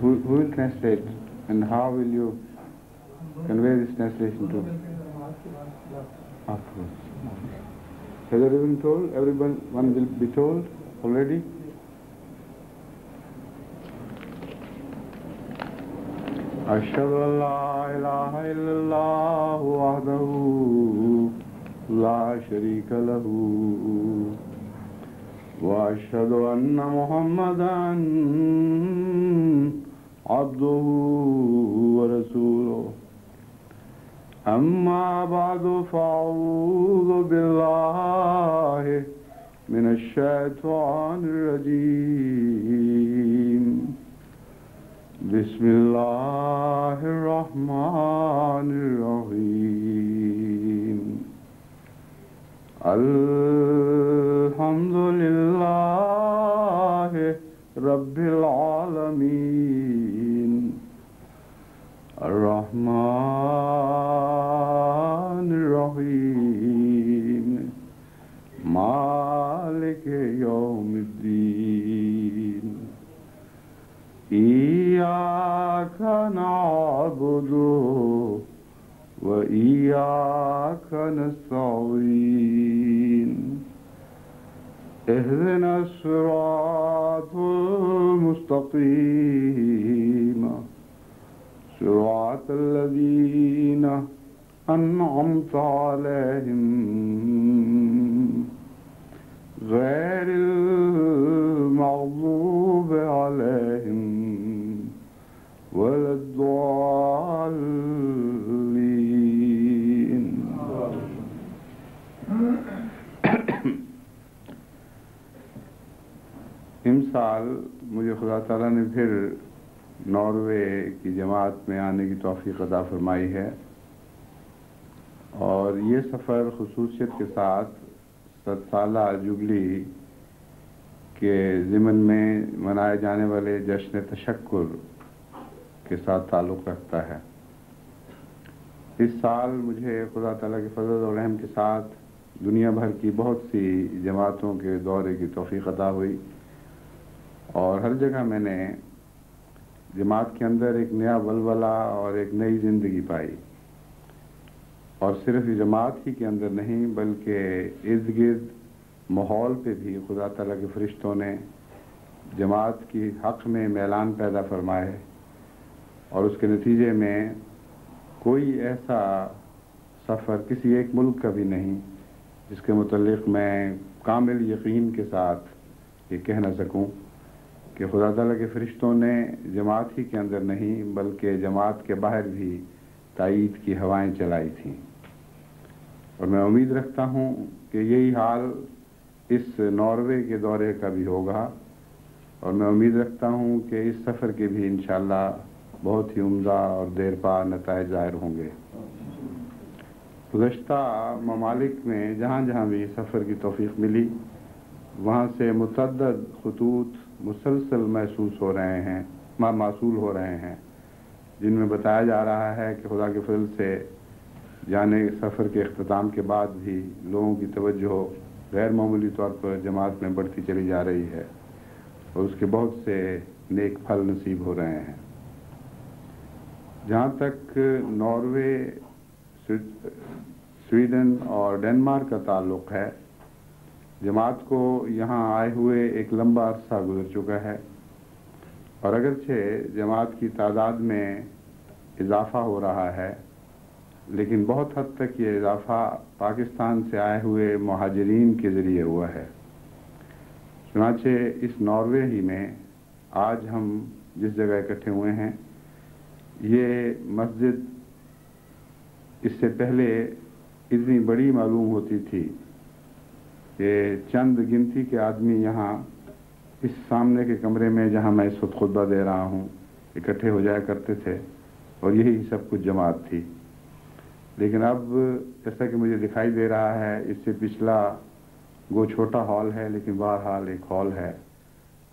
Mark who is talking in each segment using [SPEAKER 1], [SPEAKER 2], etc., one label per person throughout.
[SPEAKER 1] Who will translate and how will you convey this translation to? Afterwards. Has everyone told? Everyone will be told already? أشهد أن لا إله إلا الله وحده لا شريك له وأشهد أن محمدًا عبده ورسوله أما بعد فأعوذ بالله من الشيطان الرجيم بسم الله الرحمن الرحيم الحمد لله رب العالمين الرحمن الرحيم مالك يوم الدين إياك نعبد وإياك نستعين اهدنا الصراط المستقيم صراط الذين أنعمت عليهم غير المغضوب عليهم ولا الضالين سال مجھے خدا تعالیٰ نے پھر ناروے کی جماعت میں آنے کی توفیق عطا فرمائی ہے، اور یہ سفر خصوصیت کے ساتھ 7 سالہ جبلی کے ضمن میں منائے جانے والے جشن تشکر کے ساتھ تعلق رکھتا ہے۔ اس سال مجھے خدا تعالیٰ کے فضل و رحم کے ساتھ دنیا بھر کی بہت سی جماعتوں کے دورے کی توفیق عطا ہوئی، اور ہر جگہ میں نے جماعت کے اندر ایک نیا ولولہ اور ایک نئی زندگی پائی، اور صرف جماعت ہی کے اندر نہیں بلکہ ارد گرد ماحول پہ بھی خدا تعالیٰ کے فرشتوں نے جماعت کی حق میں میلان پیدا فرمائے، اور اس کے نتیجے میں کوئی ایسا سفر کسی ایک ملک کا بھی نہیں جس کے متعلق میں کامل یقین کے ساتھ یہ کہہ نہ سکوں کہ خدا تعالیٰ کے فرشتوں نے جماعت ہی کے اندر نہیں بلکہ جماعت کے باہر بھی تائید کی ہوائیں چلائی تھیں، اور میں امید رکھتا ہوں کہ یہی حال اس ناروے کے دورے کا بھی ہوگا، اور میں امید رکھتا ہوں کہ اس سفر کے بھی انشاءاللہ بہت ہی عمدہ اور دیر پا نتائج ظاہر ہوں گے۔ گزشتہ ممالک میں جہاں جہاں بھی سفر کی توفیق ملی، وہاں سے متعدد خطوط مسلسل موصول ہو رہے ہیں جن میں بتایا جا رہا ہے کہ خدا کے فضل سے جانے سفر کے اختتام کے بعد بھی لوگوں کی توجہ غیر معمولی طور پر جماعت میں بڑھتی چلی جا رہی ہے، اور اس کے بہت سے نیک پھل نصیب ہو رہے ہیں۔ جہاں تک ناروے، سویڈن اور ڈنمارک کا تعلق ہے، جماعت کو یہاں آئے ہوئے ایک لمبا عرصہ گزر چکا ہے، اور اگرچہ جماعت کی تعداد میں اضافہ ہو رہا ہے، لیکن بہت حد تک یہ اضافہ پاکستان سے آئے ہوئے مہاجرین کے ذریعے ہوا ہے۔ چنانچہ اس ناروے ہی میں آج ہم جس جگہ اکٹھے ہوئے ہیں، یہ مسجد اس سے پہلے اتنی بڑی معلوم ہوتی تھی کہ چند گنتی کے آدمی یہاں اس سامنے کے کمرے میں جہاں میں اس وقت خطبہ دے رہا ہوں اکٹھے ہو جایا کرتے تھے، اور یہی سب کچھ جماعت تھی۔ لیکن اب جیسا کہ مجھے دکھائی دے رہا ہے، اس سے پچھلا وہ چھوٹا ہال ہے، لیکن بہرحال ایک ہال ہے،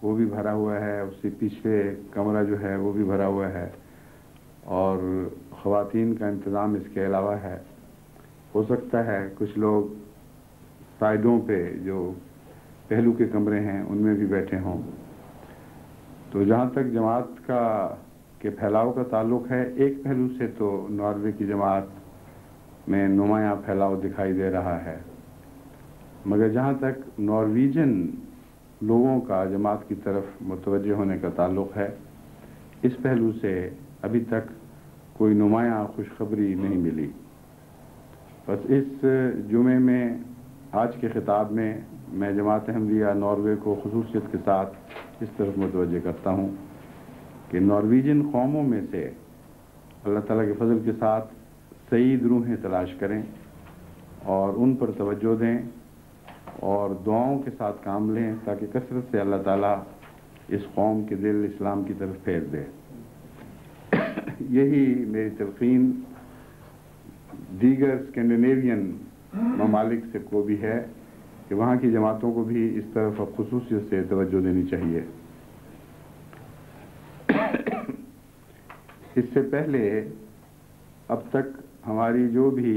[SPEAKER 1] وہ بھی بھرا ہوا ہے، اس سے پیچھے کمرہ جو ہے وہ بھی بھرا ہوا ہے، اور خواتین کا انتظام اس کے علاوہ ہے۔ ہو سکتا ہے کچھ لوگ سائڈوں پہ جو پہلو کے کمرے ہیں ان میں بھی بیٹھے ہوں۔ تو جہاں تک جماعت کے پھیلاؤ کا تعلق ہے، ایک پہلو سے تو ناروے کی جماعت میں نمایاں پھیلاؤ دکھائی دے رہا ہے، مگر جہاں تک نارویجن لوگوں کا جماعت کی طرف متوجہ ہونے کا تعلق ہے، اس پہلو سے ابھی تک کوئی نمایاں خوشخبری نہیں ملی۔ بس اس جمعے میں، آج کے خطاب میں جماعت احمدیہ ناروے کو خصوصیت کے ساتھ اس طرف متوجہ کرتا ہوں کہ نارویجن قوموں میں سے اللہ تعالیٰ کے فضل کے ساتھ سعید روحیں تلاش کریں اور ان پر توجہ دیں اور دعاؤں کے ساتھ کام لیں، تاکہ کثرت سے اللہ تعالیٰ اس قوم کے دل اسلام کی طرف پھیر دے۔ یہی میری تلقین دیگر اسکینڈینیوین ممالک سے کو بھی ہے کہ وہاں کی جماعتوں کو بھی اس طرف خصوصیت سے توجہ دینی چاہیے۔ اس سے پہلے اب تک ہماری جو بھی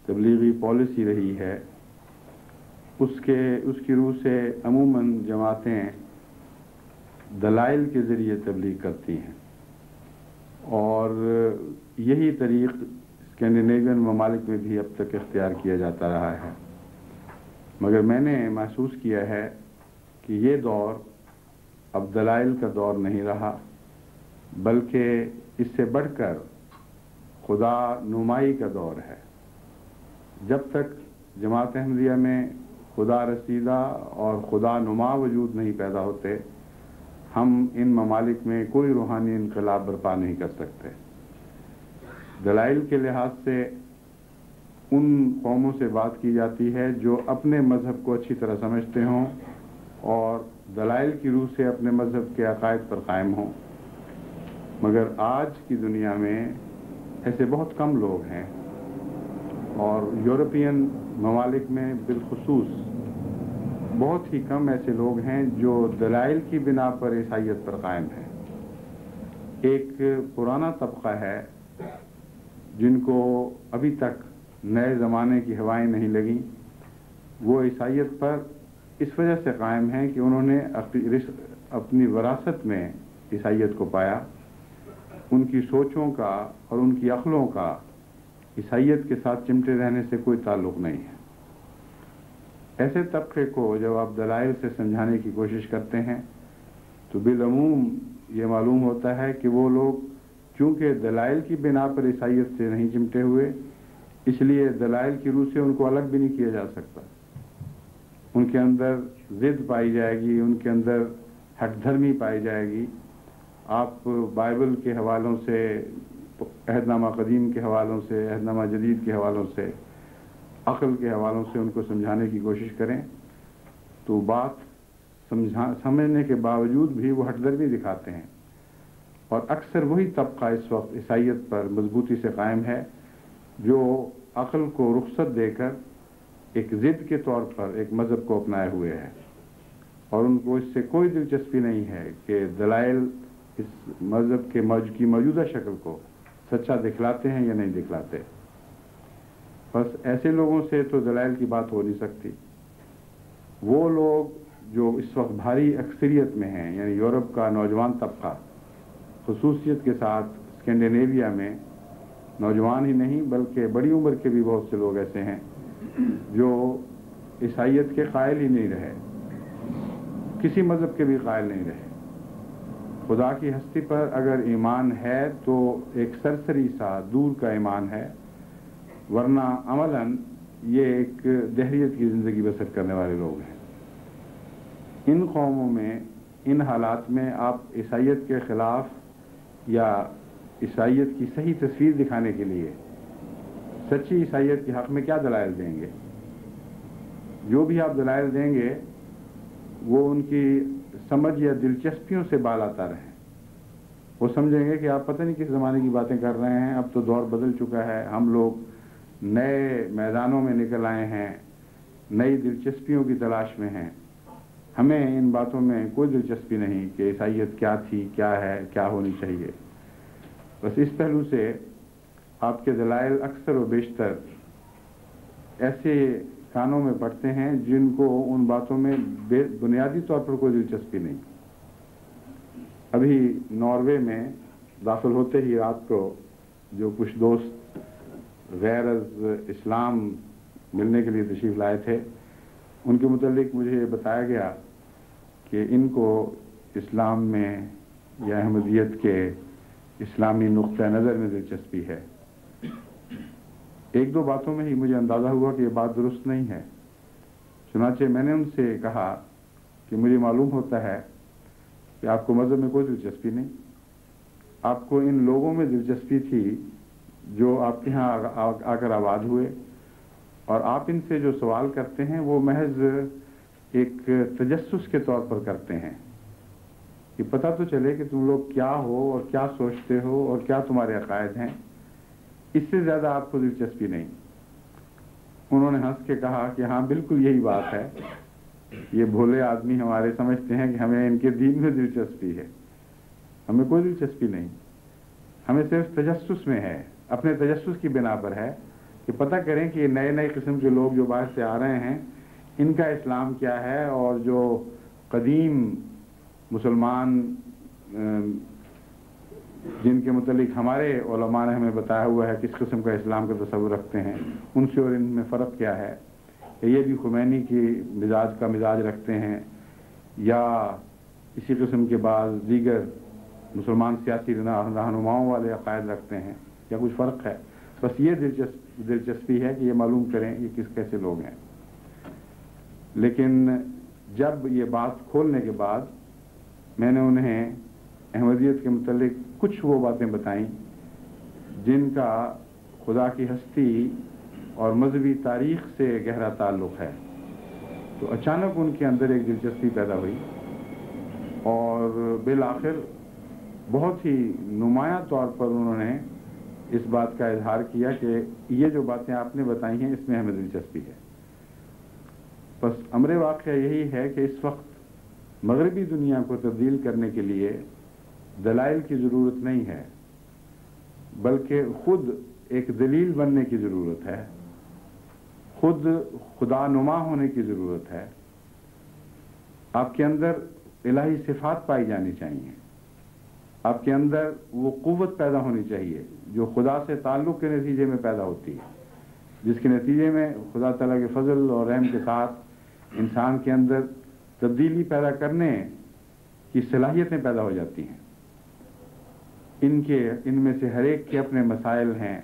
[SPEAKER 1] تبلیغی پالیسی رہی ہے، اس کی روح سے عموماً جماعتیں دلائل کے ذریعے تبلیغ کرتی ہیں، اور یہی طریق اسکینڈینیوین ممالک میں بھی اب تک اختیار کیا جاتا رہا ہے، مگر میں نے محسوس کیا ہے کہ یہ دور اب دلائل کا دور نہیں رہا، بلکہ اس سے بڑھ کر خدا نمائی کا دور ہے۔ جب تک جماعت احمدیہ میں خدا رسیدہ اور خدا نما وجود نہیں پیدا ہوتے، ہم ان ممالک میں کوئی روحانی انقلاب برپا نہیں کر سکتے۔ دلائل کے لحاظ سے ان قوموں سے بات کی جاتی ہے جو اپنے مذہب کو اچھی طرح سمجھتے ہوں اور دلائل کی روح سے اپنے مذہب کے عقائد پر قائم ہوں، مگر آج کی دنیا میں ایسے بہت کم لوگ ہیں، اور یورپین ممالک میں بالخصوص بہت ہی کم ایسے لوگ ہیں جو دلائل کی بنا پر عیسائیت پر قائم ہیں۔ ایک پرانا طبقہ ہے جن کو ابھی تک نئے زمانے کی ہوائیں نہیں لگیں، وہ عیسائیت پر اس وجہ سے قائم ہیں کہ انہوں نے اپنی وراثت میں عیسائیت کو پایا۔ ان کی سوچوں کا اور ان کی عقلوں کا عیسائیت کے ساتھ چمٹے رہنے سے کوئی تعلق نہیں ہے۔ ایسے طبقے کو جب آپ دلائل سے سمجھانے کی کوشش کرتے ہیں تو بالعموم یہ معلوم ہوتا ہے کہ وہ لوگ چونکہ دلائل کی بنا پر عیسائیت سے نہیں چمٹے ہوئے، اس لیے دلائل کی روح سے ان کو الگ بھی نہیں کیا جا سکتا۔ ان کے اندر ضد پائی جائے گی، ان کے اندر ہٹ دھرمی پائی جائے گی۔ آپ بائبل کے حوالوں سے، عہد نامہ قدیم کے حوالوں سے، عہد نامہ جدید کے حوالوں سے، عقل کے حوالوں سے ان کو سمجھانے کی کوشش کریں تو بات سمجھنے کے باوجود بھی وہ ہٹ دھرمی دکھاتے ہیں، اور اکثر وہی طبقہ اس وقت عیسائیت پر مضبوطی سے قائم ہے جو عقل کو رخصت دے کر ایک ضد کے طور پر ایک مذہب کو اپنائے ہوئے ہے، اور ان کو اس سے کوئی دلچسپی نہیں ہے کہ دلائل اس مذہب کی موجودہ شکل کو سچا دکھلاتے ہیں یا نہیں دکھلاتے۔ بس ایسے لوگوں سے تو دلائل کی بات ہو نہیں سکتی۔ وہ لوگ جو اس وقت بھاری اکثریت میں ہیں، یعنی یورپ کا نوجوان طبقہ، خصوصیت کے ساتھ اسکینڈینیویا میں نوجوان ہی نہیں بلکہ بڑی عمر کے بھی بہت سے لوگ ایسے ہیں جو عیسائیت کے قائل ہی نہیں رہے، کسی مذہب کے بھی قائل نہیں رہے۔ خدا کی ہستی پر اگر ایمان ہے تو ایک سرسری سا دور کا ایمان ہے، ورنہ عملاً یہ ایک دہریت کی زندگی بسر کرنے والے لوگ ہیں۔ ان قوموں میں، ان حالات میں آپ عیسائیت کے خلاف یا عیسائیت کی صحیح تصویر دکھانے کے لیے سچی عیسائیت کے حق میں کیا دلائل دیں گے؟ جو بھی آپ دلائل دیں گے وہ ان کی سمجھ یا دلچسپیوں سے بالاتر ہیں۔ وہ سمجھیں گے کہ آپ پتہ نہیں کس زمانے کی باتیں کر رہے ہیں، اب تو دور بدل چکا ہے، ہم لوگ نئے میدانوں میں نکل آئے ہیں، نئی دلچسپیوں کی تلاش میں ہیں، ہمیں ان باتوں میں کوئی دلچسپی نہیں کہ عیسائیت کیا تھی، کیا ہے، کیا ہونی چاہیے۔ بس اس پہلو سے آپ کے دلائل اکثر و بیشتر ایسے کانوں میں پڑتے ہیں جن کو ان باتوں میں بنیادی طور پر کوئی دلچسپی نہیں۔ ابھی ناروے میں داخل ہوتے ہی رات کو جو کچھ دوست غیر از اسلام ملنے کے لیے تشریف لائے تھے، ان کے متعلق مجھے یہ بتایا گیا کہ ان کو اسلام میں یا احمدیت کے اسلامی نقطہ نظر میں دلچسپی ہے۔ ایک دو باتوں میں ہی مجھے اندازہ ہوا کہ یہ بات درست نہیں ہے، چنانچہ میں نے ان سے کہا کہ مجھے معلوم ہوتا ہے کہ آپ کو مذہب میں کوئی دلچسپی نہیں، آپ کو ان لوگوں میں دلچسپی تھی جو آپ کے ہاں آ کر آباد ہوئے، اور آپ ان سے جو سوال کرتے ہیں وہ محض ایک تجسس کے طور پر کرتے ہیں کہ پتہ تو چلے کہ تم لوگ کیا ہو اور کیا سوچتے ہو اور کیا تمہارے عقائد ہیں، اس سے زیادہ آپ کو دلچسپی نہیں۔ انہوں نے ہنس کے کہا کہ ہاں بالکل یہی بات ہے، یہ بھولے آدمی ہمارے سمجھتے ہیں کہ ہمیں ان کے دین میں دلچسپی ہے، ہمیں کوئی دلچسپی نہیں، ہمیں صرف تجسس میں ہے، اپنے تجسس کی بنا پر ہے کہ پتہ کریں کہ یہ نئے نئے قسم کے لوگ جو باہر سے آ رہے ہیں ان کا اسلام کیا ہے، اور جو قدیم مسلمان جن کے متعلق ہمارے علماء نے ہمیں بتایا ہوا ہے کس قسم کا اسلام کا تصور رکھتے ہیں، ان سے اور ان میں فرق کیا ہے، کہ یہ بھی خمینی کی مزاج رکھتے ہیں یا اسی قسم کے بعض دیگر مسلمان سیاسی رہنماؤں والے عقائد رکھتے ہیں، یا کچھ فرق ہے۔ بس یہ دلچسپی ہے کہ یہ معلوم کریں یہ کس کیسے لوگ ہیں۔ لیکن جب یہ بات کھولنے کے بعد میں نے انہیں احمدیت کے متعلق کچھ وہ باتیں بتائیں جن کا خدا کی ہستی اور مذہبی تاریخ سے گہرا تعلق ہے، تو اچانک ان کے اندر ایک دلچسپی پیدا ہوئی اور بالآخر بہت ہی نمایاں طور پر انہوں نے اس بات کا اظہار کیا کہ یہ جو باتیں آپ نے بتائی ہیں اس میں ہمیں دلچسپی ہے۔ بس امر واقعہ یہی ہے کہ اس وقت مغربی دنیا کو تبدیل کرنے کے لیے دلائل کی ضرورت نہیں ہے، بلکہ خود ایک دلیل بننے کی ضرورت ہے، خود خدا نما ہونے کی ضرورت ہے۔ آپ کے اندر الہی صفات پائی جانی چاہیے، آپ کے اندر وہ قوت پیدا ہونی چاہیے جو خدا سے تعلق کے نتیجے میں پیدا ہوتی ہے، جس کے نتیجے میں خدا تعالیٰ کے فضل اور رحم کے ساتھ انسان کے اندر تبدیلی پیدا کرنے کی صلاحیتیں پیدا ہو جاتی ہیں۔ ان میں سے ہر ایک کے اپنے مسائل ہیں،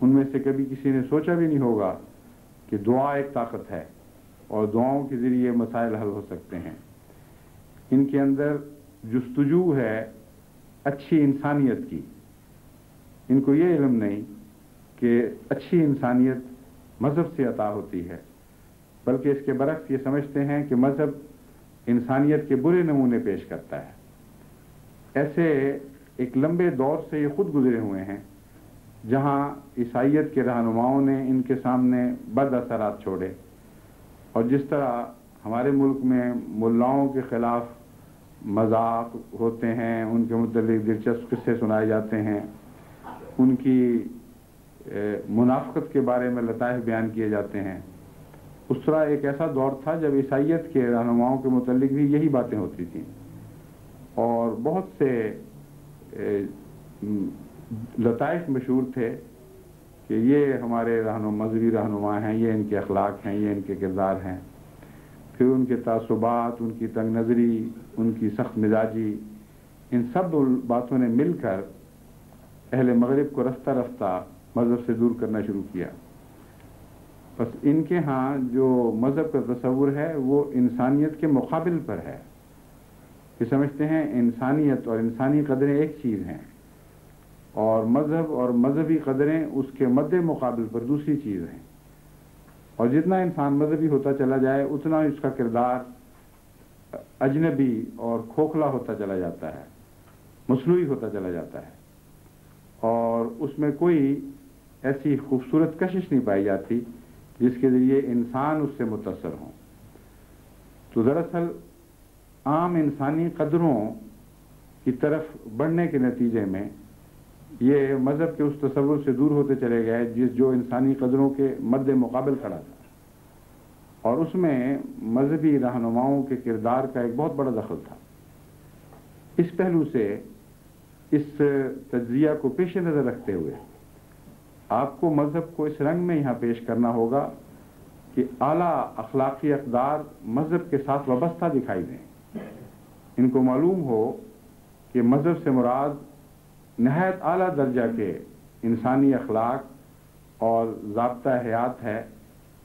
[SPEAKER 1] ان میں سے کبھی کسی نے سوچا بھی نہیں ہوگا کہ دعا ایک طاقت ہے اور دعاؤں کے ذریعے مسائل حل ہو سکتے ہیں۔ ان کے اندر جستجو ہے اچھی انسانیت کی، ان کو یہ علم نہیں کہ اچھی انسانیت مذہب سے عطا ہوتی ہے، بلکہ اس کے برعکس یہ سمجھتے ہیں کہ مذہب انسانیت کے برے نمونے پیش کرتا ہے۔ ایسے ایک لمبے دور سے یہ خود گزرے ہوئے ہیں جہاں عیسائیت کے رہنماؤں نے ان کے سامنے بد اثرات چھوڑے، اور جس طرح ہمارے ملک میں ملاؤں کے خلاف مذاق ہوتے ہیں، ان کے متعلق دلچسپ قصے سنائے جاتے ہیں، ان کی منافقت کے بارے میں لطائف بیان کیے جاتے ہیں، اس طرح ایک ایسا دور تھا جب عیسائیت کے رہنماؤں کے متعلق بھی یہی باتیں ہوتی تھیں، اور بہت سے لطائف مشہور تھے کہ یہ ہمارے مذہبی رہنما ہیں، یہ ان کے اخلاق ہیں، یہ ان کے کردار ہیں۔ پھر ان کے تعصبات، ان کی تنگ نظری، ان کی سخت مزاجی، ان سب باتوں نے مل کر اہل مغرب کو رفتہ رفتہ مذہب سے دور کرنا شروع کیا۔ بس ان کے ہاں جو مذہب کا تصور ہے وہ انسانیت کے مقابل پر ہے، کہ سمجھتے ہیں انسانیت اور انسانی قدریں ایک چیز ہیں، اور مذہب اور مذہبی قدریں اس کے مد مقابل پر دوسری چیز ہیں، اور جتنا انسان مذہبی ہوتا چلا جائے اتنا اس کا کردار اجنبی اور کھوکھلا ہوتا چلا جاتا ہے، مصنوعی ہوتا چلا جاتا ہے، اور اس میں کوئی ایسی خوبصورت کشش نہیں پائی جاتی جس کے ذریعے انسان اس سے متاثر ہوں۔ تو دراصل عام انسانی قدروں کی طرف بڑھنے کے نتیجے میں یہ مذہب کے اس تصور سے دور ہوتے چلے گئے جو انسانی قدروں کے مد مقابل کھڑا تھا، اور اس میں مذہبی رہنماؤں کے کردار کا ایک بہت بڑا دخل تھا۔ اس پہلو سے اس تجزیہ کو پیش نظر رکھتے ہوئے آپ کو مذہب کو اس رنگ میں یہاں پیش کرنا ہوگا کہ اعلیٰ اخلاقی اقدار مذہب کے ساتھ وابستہ دکھائی دیں، ان کو معلوم ہو کہ مذہب سے مراد نہایت اعلیٰ درجہ کے انسانی اخلاق اور ضابطہ حیات ہے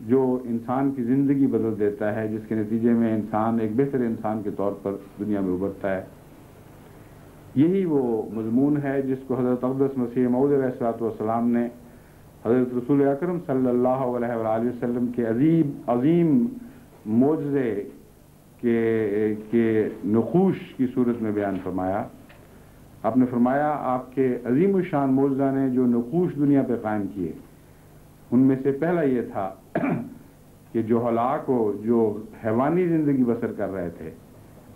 [SPEAKER 1] جو انسان کی زندگی بدل دیتا ہے، جس کے نتیجے میں انسان ایک بہتر انسان کے طور پر دنیا میں ابھرتا ہے۔ یہی وہ مضمون ہے جس کو حضرت اقدس مسیح موعود علیہ السلام نے حضرت رسول اکرم صلی اللہ علیہ وآلہ وسلم کے عظیم معجزے کے نقوش کی صورت میں بیان فرمایا۔ آپ نے فرمایا آپ کے عظیم الشان معجزہ نے جو نقوش دنیا پہ قائم کیے ان میں سے پہلا یہ تھا کہ جو ہلاک کو جو حیوانی زندگی بسر کر رہے تھے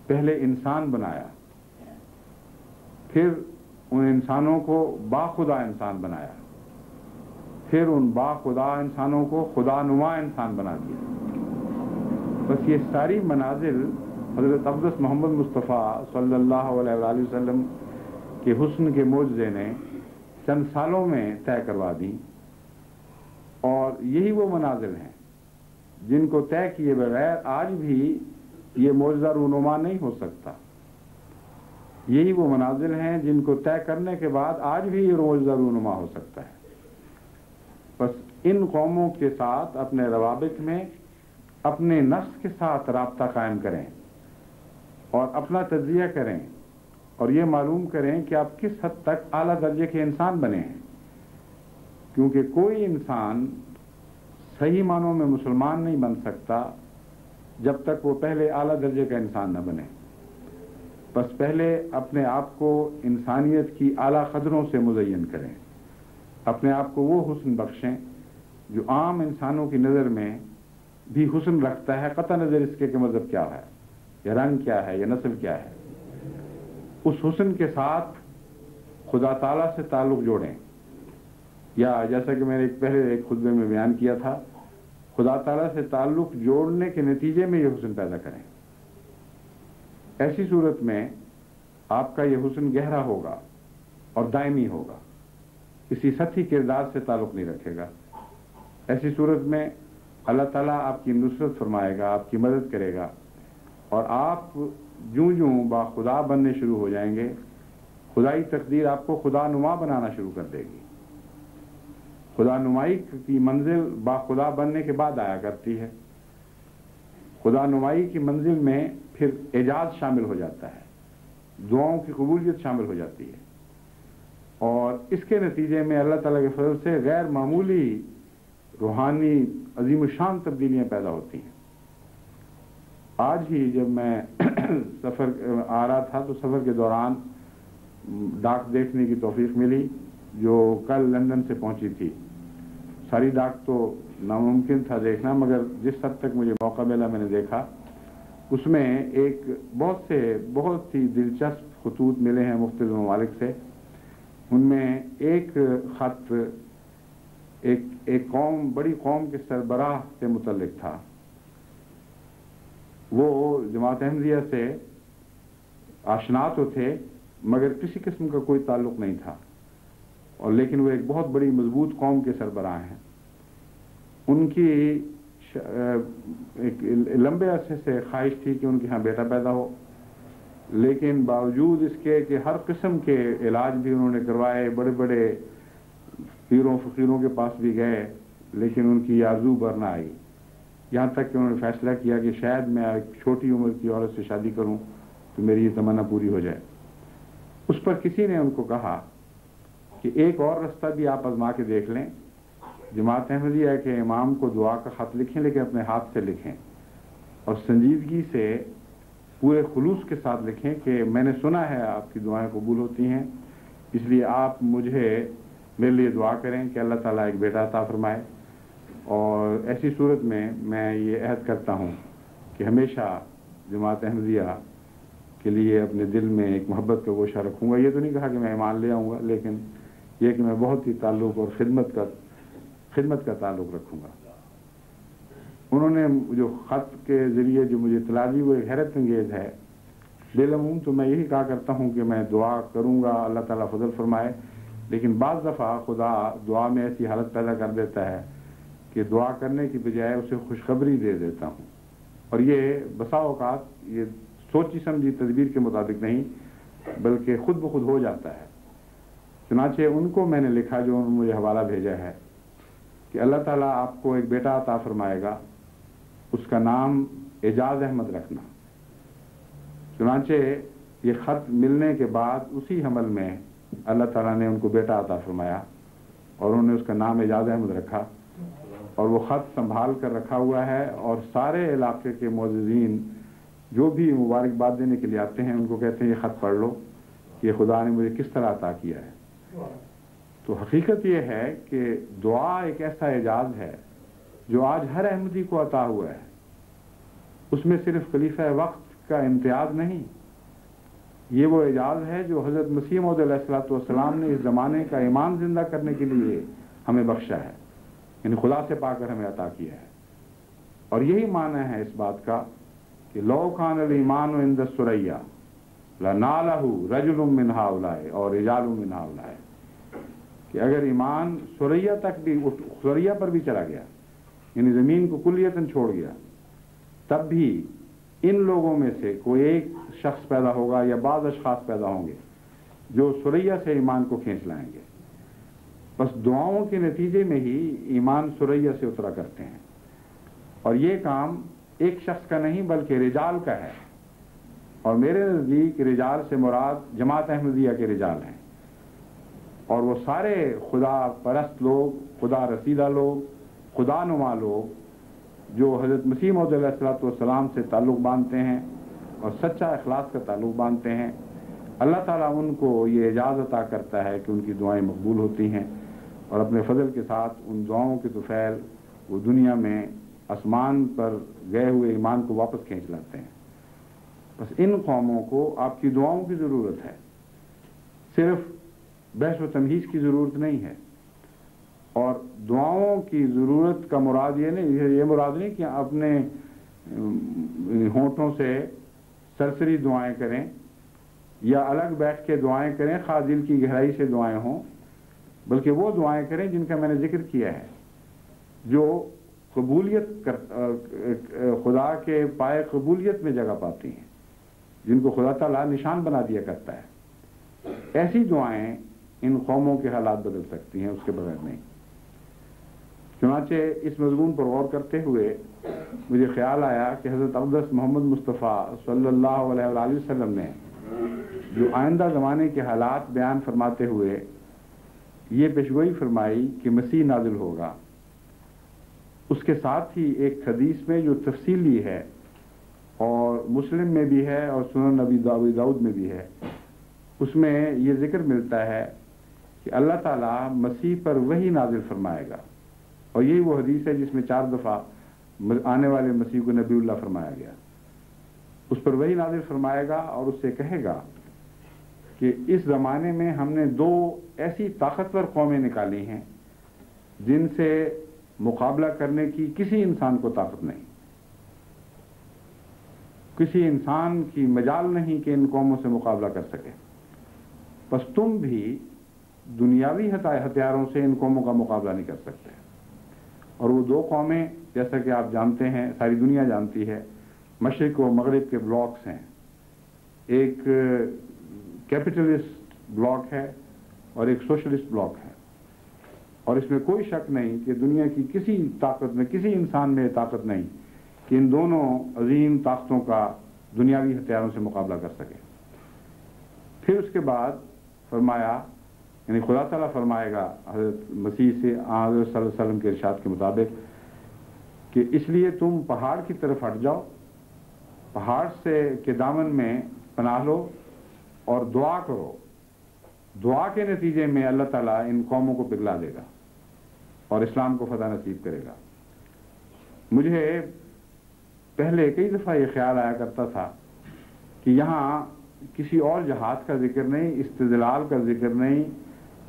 [SPEAKER 1] پہلے انسان بنایا، پھر ان انسانوں کو باخدا انسان بنایا، پھر ان باخدا انسانوں کو خدا نما انسان بنا دیا۔ بس یہ ساری منازل حضرت اقدس محمد مصطفیٰ صلی اللہ علیہ وآلہ وسلم کے حسن کے معجزے نے چند سالوں میں طے کروا دی، اور یہی وہ منازل ہیں جن کو طے کیے بغیر آج بھی یہ معجزہ رونما نہیں ہو سکتا۔ یہی وہ منازل ہیں جن کو طے کرنے کے بعد آج بھی یہ معجزہ رونما ہو سکتا ہے۔ بس ان قوموں کے ساتھ اپنے روابط میں اپنے نفس کے ساتھ رابطہ قائم کریں اور اپنا تجزیہ کریں، اور یہ معلوم کریں کہ آپ کس حد تک اعلیٰ درجے کے انسان بنے ہیں، کیونکہ کوئی انسان صحیح معنوں میں مسلمان نہیں بن سکتا جب تک وہ پہلے اعلیٰ درجے کا انسان نہ بنے۔ بس پہلے اپنے آپ کو انسانیت کی اعلیٰ قدروں سے مزین کریں، اپنے آپ کو وہ حسن بخشیں جو عام انسانوں کی نظر میں بھی حسن رکھتا ہے، قطع نظر اس کے کہ مذہب کیا ہے یا رنگ کیا ہے یا نسل کیا ہے۔ اس حسن کے ساتھ خدا تعالیٰ سے تعلق جوڑیں، یا جیسا کہ میں نے پہلے ایک خطبے میں بیان کیا تھا، خدا تعالیٰ سے تعلق جوڑنے کے نتیجے میں یہ حسن پیدا کریں۔ ایسی صورت میں آپ کا یہ حسن گہرا ہوگا اور دائمی ہوگا، کسی سطحی کردار سے تعلق نہیں رکھے گا۔ ایسی صورت میں اللہ تعالیٰ آپ کی نصرت فرمائے گا، آپ کی مدد کرے گا، اور آپ جوں جوں با خدا بننے شروع ہو جائیں گے، خدائی تقدیر آپ کو خدا نما بنانا شروع کر دے گی۔ خدا نمائی کی منزل با خدا بننے کے بعد آیا کرتی ہے۔ خدا نمائی کی منزل میں پھر اعجاز شامل ہو جاتا ہے، دعاؤں کی قبولیت شامل ہو جاتی ہے، اور اس کے نتیجے میں اللہ تعالیٰ کے فضل سے غیر معمولی روحانی عظیم الشان تبدیلیاں پیدا ہوتی ہیں۔ آج ہی جب میں سفر آ رہا تھا تو سفر کے دوران ڈاک دیکھنے کی توفیق ملی جو کل لندن سے پہنچی تھی۔ ساری ڈاک تو ناممکن تھا دیکھنا، مگر جس حد تک مجھے موقع ملا میں نے دیکھا، اس میں ایک بہت ہی دلچسپ خطوط ملے ہیں مختلف ممالک سے۔ ان میں ایک خط ایک قوم، بڑی قوم کے سربراہ سے متعلق تھا۔ وہ جماعت احمدیہ سے آشنا تو تھے مگر کسی قسم کا کوئی تعلق نہیں تھا، اور لیکن وہ ایک بہت بڑی مضبوط قوم کے سربراہ ہیں۔ ان کی ایک لمبے عرصے سے خواہش تھی کہ ان کے ہاں بیٹا پیدا ہو، لیکن باوجود اس کے کہ ہر قسم کے علاج بھی انہوں نے کروائے، بڑے بڑے پیروں فقیروں کے پاس بھی گئے، لیکن ان کی آرزو بر نہ آئی، یہاں تک کہ انہوں نے فیصلہ کیا کہ شاید میں ایک چھوٹی عمر کی عورت سے شادی کروں تو میری یہ تمنا پوری ہو جائے۔ اس پر کسی نے ان کو کہا کہ ایک اور رستہ بھی آپ آزما کے دیکھ لیں، جماعت احمدیہ کے امام کو دعا کا خط لکھیں، لیکن اپنے ہاتھ سے لکھیں اور سنجیدگی سے پورے خلوص کے ساتھ لکھیں کہ میں نے سنا ہے آپ کی دعائیں قبول ہوتی ہیں، اس لیے آپ میرے لیے دعا کریں کہ اللہ تعالیٰ ایک بیٹا عطا فرمائے۔ اور ایسی صورت میں یہ عہد کرتا ہوں کہ ہمیشہ جماعت احمدیہ کے لیے اپنے دل میں ایک محبت کا گوشہ رکھوں گا۔ یہ تو نہیں کہا کہ میں ایمان لے آؤں گا، لیکن یہ کہ میں بہت ہی تعلق اور خدمت کا تعلق رکھوں گا۔ انہوں نے جو خط کے ذریعے جو مجھے اطلاع دی وہ ایک حیرت انگیز ہے۔ بالعموم تو میں یہی کہا کرتا ہوں کہ میں دعا کروں گا، اللہ تعالیٰ فضل فرمائے، لیکن بعض دفعہ خدا دعا میں ایسی حالت پیدا کر دیتا ہے کہ دعا کرنے کی بجائے اسے خوشخبری دے دیتا ہوں، اور یہ بسا اوقات یہ سوچی سمجھی تدبیر کے مطابق نہیں بلکہ خود بخود ہو جاتا ہے۔ چنانچہ ان کو میں نے لکھا، جو انہوں نے مجھے حوالہ بھیجا ہے، کہ اللہ تعالیٰ آپ کو ایک بیٹا عطا فرمائے گا، اس کا نام اعجاز احمد رکھنا۔ چنانچہ یہ خط ملنے کے بعد اسی حمل میں اللہ تعالیٰ نے ان کو بیٹا عطا فرمایا اور انہوں نے اس کا نام اعجاز احمد رکھا، اور وہ خط سنبھال کر رکھا ہوا ہے، اور سارے علاقے کے معززین جو بھی مبارکباد دینے کے لیے آتے ہیں ان کو کہتے ہیں یہ خط پڑھ لو کہ خدا نے مجھے کس طرح عطا کیا ہے۔ تو حقیقت یہ ہے کہ دعا ایک ایسا اعجاز ہے جو آج ہر احمدی کو عطا ہوا ہے۔ اس میں صرف خلیفہ وقت کا امتیاز نہیں، یہ وہ اعجاز ہے جو حضرت مسیح موعود علیہ الصلوۃ والسلام نے اس زمانے کا ایمان زندہ کرنے کے لیے ہمیں بخشا ہے، یعنی خدا سے پا کر ہمیں عطا کیا ہے۔ اور یہی معنی ہے اس بات کا کہ لو کان الایمان عند الثریا لنالہ رجل من ہؤلاء اور رجال من ہؤلاء، کہ اگر ایمان ثریا پر بھی چلا گیا، یعنی زمین کو کلیتاً چھوڑ گیا، تب بھی ان لوگوں میں سے کوئی ایک شخص پیدا ہوگا یا بعض اشخاص پیدا ہوں گے جو ثریا سے ایمان کو کھینچ لائیں گے۔ بس دعاؤں کے نتیجے میں ہی ایمان ثریا سے اترا کرتے ہیں، اور یہ کام ایک شخص کا نہیں بلکہ رجال کا ہے، اور میرے نزدیک رجال سے مراد جماعت احمدیہ کے رجال ہیں، اور وہ سارے خدا پرست لوگ، خدا رسیدہ لوگ، خدا نما لوگ جو حضرت مسیح موعود علیہ الصلوۃ والسلام سے تعلق باندھتے ہیں اور سچا اخلاص کا تعلق باندھتے ہیں، اللہ تعالیٰ ان کو یہ اعزاز عطا کرتا ہے کہ ان کی دعائیں مقبول ہوتی ہیں، اور اپنے فضل کے ساتھ ان دعاؤں کے طفیل وہ دنیا میں آسمان پر گئے ہوئے ایمان کو واپس کھینچ لاتے ہیں۔ بس ان قوموں کو آپ کی دعاؤں کی ضرورت ہے، صرف بحث و تمہیز کی ضرورت نہیں ہے۔ اور دعاؤں کی ضرورت کا مراد یہ مراد نہیں کہ اپنے ہونٹوں سے سرسری دعائیں کریں یا الگ بیٹھ کے دعائیں کریں، خواہ دل کی گہرائی سے دعائیں ہوں، بلکہ وہ دعائیں کریں جن کا میں نے ذکر کیا ہے، جو قبولیت خدا کے پائے قبولیت میں جگہ پاتی ہیں، جن کو خدا تعالیٰ نشان بنا دیا کرتا ہے۔ ایسی دعائیں ان قوموں کے حالات بدل سکتی ہیں، اس کے بغیر نہیں۔ چنانچہ اس مضمون پر غور کرتے ہوئے مجھے خیال آیا کہ حضرت اقدس محمد مصطفیٰ صلی اللہ علیہ وآلہ وسلم نے جو آئندہ زمانے کے حالات بیان فرماتے ہوئے یہ پیشگوئی فرمائی کہ مسیح نازل ہوگا، اس کے ساتھ ہی ایک حدیث میں جو تفصیلی ہے اور مسلم میں بھی ہے اور سنن ابی داؤد میں بھی ہے، اس میں یہ ذکر ملتا ہے کہ اللہ تعالیٰ مسیح پر وحی نازل فرمائے گا، اور یہی وہ حدیث ہے جس میں 4 دفعہ آنے والے مسیح کو نبی اللہ فرمایا گیا۔ اس پر وحی نازل فرمائے گا اور اس سے کہے گا کہ اس زمانے میں ہم نے 2 ایسی طاقتور قومیں نکالی ہیں جن سے مقابلہ کرنے کی کسی انسان کو طاقت نہیں، کسی انسان کی مجال نہیں کہ ان قوموں سے مقابلہ کر سکے، بس تم بھی دنیاوی ہتھیاروں سے ان قوموں کا مقابلہ نہیں کر سکتے۔ اور وہ 2 قومیں جیسا کہ آپ جانتے ہیں، ساری دنیا جانتی ہے، مشرق و مغرب کے بلاکس ہیں۔ ایک کیپٹلسٹ بلاک ہے اور ایک سوشلسٹ بلاک ہے، اور اس میں کوئی شک نہیں کہ دنیا کی کسی طاقت میں، کسی انسان میں طاقت نہیں کہ ان دونوں عظیم طاقتوں کا دنیاوی ہتھیاروں سے مقابلہ کر سکے۔ پھر اس کے بعد فرمایا، یعنی خدا تعالیٰ فرمائے گا حضرت مسیح سے، حضرت صلی اللہ علیہ وسلم کے ارشاد کے مطابق، کہ اس لیے تم پہاڑ کی طرف ہٹ جاؤ، پہاڑ سے کے دامن میں پناہ لو اور دعا کرو، دعا کے نتیجے میں اللہ تعالیٰ ان قوموں کو پگھلا دے گا اور اسلام کو فتح نصیب کرے گا۔ مجھے پہلے کئی دفعہ یہ خیال آیا کرتا تھا کہ یہاں کسی اور جہاد کا ذکر نہیں، استدلال کا ذکر نہیں،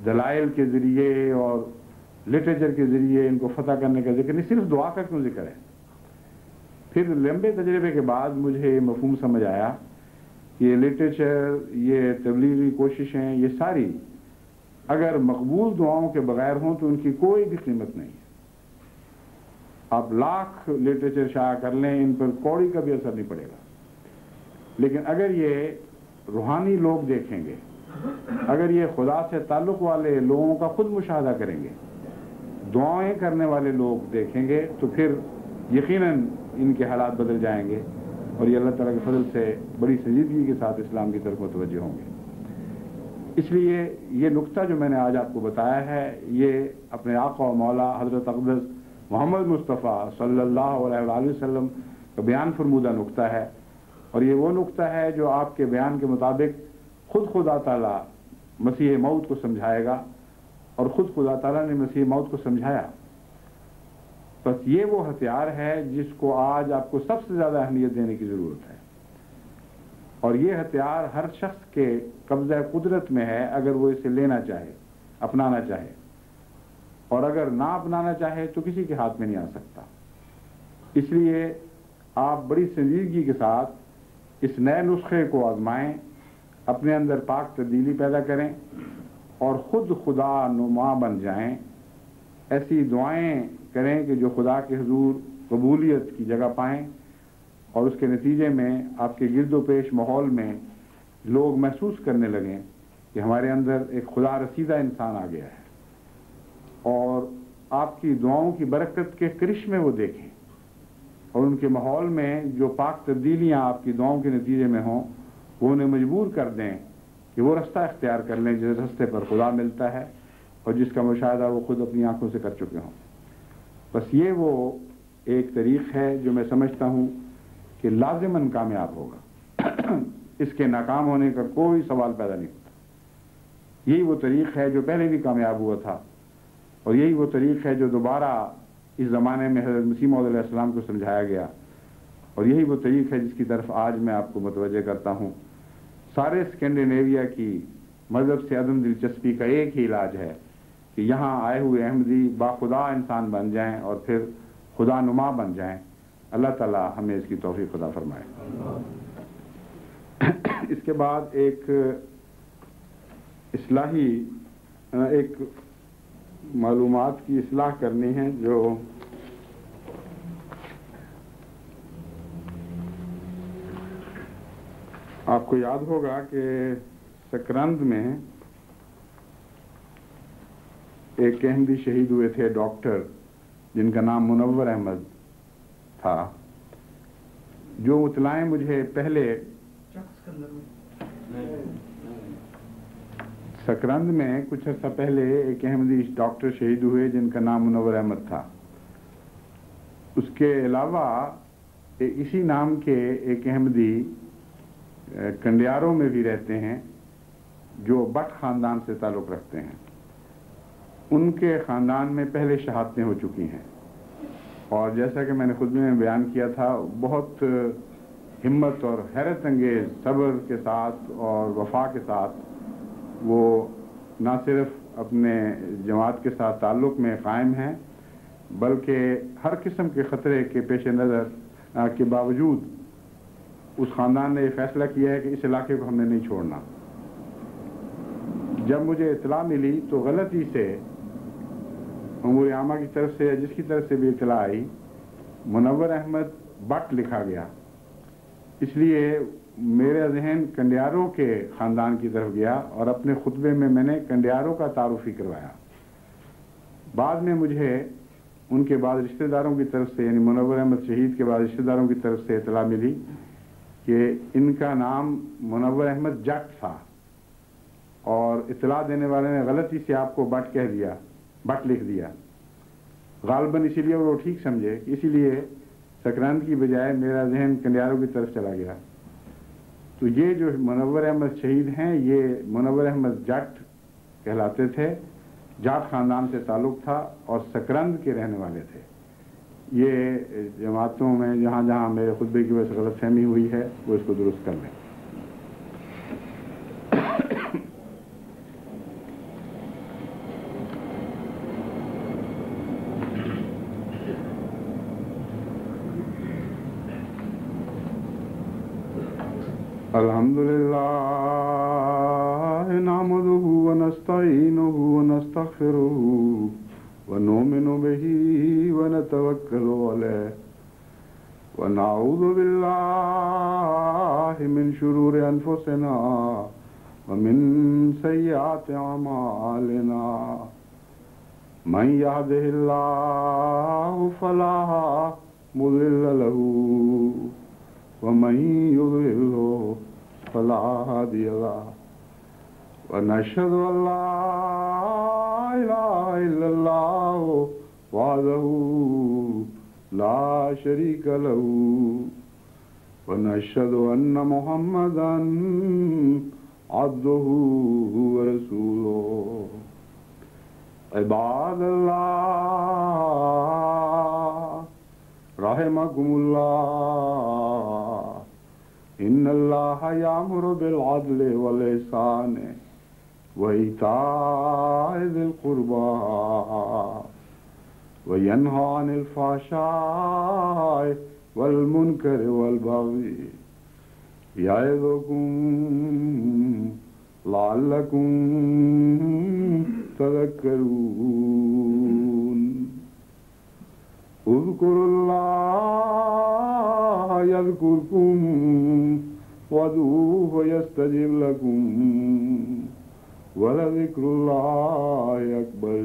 [SPEAKER 1] دلائل کے ذریعے اور لٹریچر کے ذریعے ان کو فتح کرنے کا ذکر نہیں، صرف دعا کا کیوں ذکر ہے؟ پھر لمبے تجربے کے بعد مجھے یہ مفہوم سمجھ آیا کہ یہ لٹریچر، یہ تبلیغی کوششیں، یہ ساری اگر مقبول دعاؤں کے بغیر ہوں تو ان کی کوئی بھی قیمت نہیں ہے۔ آپ لاکھ لٹریچر شائع کر لیں، ان پر کوڑی کا بھی اثر نہیں پڑے گا۔ لیکن اگر یہ روحانی لوگ دیکھیں گے، اگر یہ خدا سے تعلق والے لوگوں کا خود مشاہدہ کریں گے، دعائیں کرنے والے لوگ دیکھیں گے، تو پھر یقیناً ان کے حالات بدل جائیں گے اور یہ اللہ تعالیٰ کے فضل سے بڑی سنجیدگی کے ساتھ اسلام کی طرف متوجہ ہوں گے۔ اس لیے یہ نقطہ جو میں نے آج آپ کو بتایا ہے، یہ اپنے آقا و مولا حضرت اقدس محمد مصطفیٰ صلی اللہ علیہ وآلہ وسلم کا بیان فرمودہ نقطہ ہے، اور یہ وہ نقطہ ہے جو آپ کے بیان کے مطابق خود خدا تعالیٰ مسیح موت کو سمجھائے گا، اور خود خدا تعالیٰ نے مسیح موت کو سمجھایا۔ بس یہ وہ ہتھیار ہے جس کو آج آپ کو سب سے زیادہ اہمیت دینے کی ضرورت ہے، اور یہ ہتھیار ہر شخص کے قبضہ قدرت میں ہے اگر وہ اسے لینا چاہے، اپنانا چاہے، اور اگر نہ اپنانا چاہے تو کسی کے ہاتھ میں نہیں آ سکتا۔ اس لیے آپ بڑی سنجیدگی کے ساتھ اس نئے نسخے کو آزمائیں، اپنے اندر پاک تبدیلی پیدا کریں اور خود خدا نما بن جائیں، ایسی دعائیں کریں کہ جو خدا کے حضور قبولیت کی جگہ پائیں، اور اس کے نتیجے میں آپ کے گرد و پیش ماحول میں لوگ محسوس کرنے لگیں کہ ہمارے اندر ایک خدا رسیدہ انسان آ گیا ہے، اور آپ کی دعاؤں کی برکت کے کرشمے وہ دیکھیں، اور ان کے ماحول میں جو پاک تبدیلیاں آپ کی دعاؤں کے نتیجے میں ہوں وہ انہیں مجبور کر دیں کہ وہ رستہ اختیار کر لیں جس رستے پر خدا ملتا ہے اور جس کا مشاہدہ وہ خود اپنی آنکھوں سے کر چکے ہوں۔ بس یہ وہ ایک طریق ہے جو میں سمجھتا ہوں کہ لازماً کامیاب ہوگا۔ اس کے ناکام ہونے کا کوئی سوال پیدا نہیں ہوتا۔ یہی وہ طریق ہے جو پہلے بھی کامیاب ہوا تھا، اور یہی وہ طریق ہے جو دوبارہ اس زمانے میں حضرت مسیح موعود علیہ السلام کو سمجھایا گیا، اور یہی وہ طریق ہے جس کی طرف آج میں آپ کو متوجہ کرتا ہوں۔ سارے اسکینڈینیویا کی مذہب سے عدم دلچسپی کا ایک ہی علاج ہے کہ یہاں آئے ہوئے احمدی باخدا انسان بن جائیں اور پھر خدا نما بن جائیں۔ اللہ تعالیٰ ہمیں اس کی توفیق عطا فرمائے۔ اس کے بعد ایک اصلاحی ایک معلومات کی اصلاح کرنی ہے، جو آپ کو یاد ہوگا کہ سکرند میں ایک احمدی شہید ہوئے تھے، ڈاکٹر، جن کا نام منور احمد تھا۔ جو اطلاعیں مجھے پہلے سکرند میں کچھ عرصہ پہلے ایک احمدی ڈاکٹر شہید ہوئے جن کا نام منور احمد تھا۔ اس کے علاوہ اسی نام کے ایک احمدی کنڈیاروں میں بھی رہتے ہیں جو بٹ خاندان سے تعلق رکھتے ہیں۔ ان کے خاندان میں پہلے شہادتیں ہو چکی ہیں، اور جیسا کہ میں نے خطبے میں بیان کیا تھا، بہت ہمت اور حیرت انگیز صبر کے ساتھ اور وفا کے ساتھ وہ نہ صرف اپنے جماعت کے ساتھ تعلق میں قائم ہیں، بلکہ ہر قسم کے خطرے کے پیش نظر کے باوجود اس خاندان نے یہ فیصلہ کیا ہے کہ اس علاقے کو ہم نے نہیں چھوڑنا۔ جب مجھے اطلاع ملی تو غلطی سے امور عامہ کی طرف سے، جس کی طرف سے بھی اطلاع آئی، منور احمد بٹ لکھا گیا۔ اس لیے میرا ذہن کنڈیاروں کے خاندان کی طرف گیا، اور اپنے خطبے میں نے کنڈیاروں کا تعارف ہی کروایا۔ بعد میں مجھے ان کے بعد رشتہ داروں کی طرف سے، یعنی منور احمد شہید کے بعد رشتہ داروں کی طرف سے اطلاع ملی کہ ان کا نام منور احمد جٹ تھا، اور اطلاع دینے والے نے غلطی سے آپ کو بٹ کہہ دیا، بٹ لکھ دیا۔ غالباً اسی لیے وہ ٹھیک سمجھے، اسی لیے سکرند کی بجائے میرا ذہن کنڈیاروں کی طرف چلا گیا۔ تو یہ جو منور احمد شہید ہیں، یہ منور احمد جٹ کہلاتے تھے، جاٹ خاندان سے تعلق تھا اور سکرند کے رہنے والے تھے۔ یہ جماعتوں میں جہاں جہاں میرے خطبے کی وجہ سے غلط فہمی ہوئی ہے وہ اس کو درست کر لیں۔ الحمدللہ نحمدہ ونستعینہ ونستغفرہ ونؤمن بہ ونتوکل علیہ ونعوذ باللہ من شرور انفسنا ومن سیئات اعمالنا من یہدہ اللہ فلا مضل لہ ومن یضللہ فلا ہادی لہ ونشہد ان لا الہ الا اللہ وحدہ لا شریک لہ ونشہد ان محمدا عبدہ ورسولہ۔ عباد اللہ رحمکم اللہ، ان اللہ یامر بالعدل والاحسان وایتاء ذی القربى وینہی عن الفحشاء والمنکر والبغی یعظکم لعلکم تذکرون۔ اذکروا اللہ یذکرکم وادعوہ یستجب لکم ولذکر اللہ اکبر۔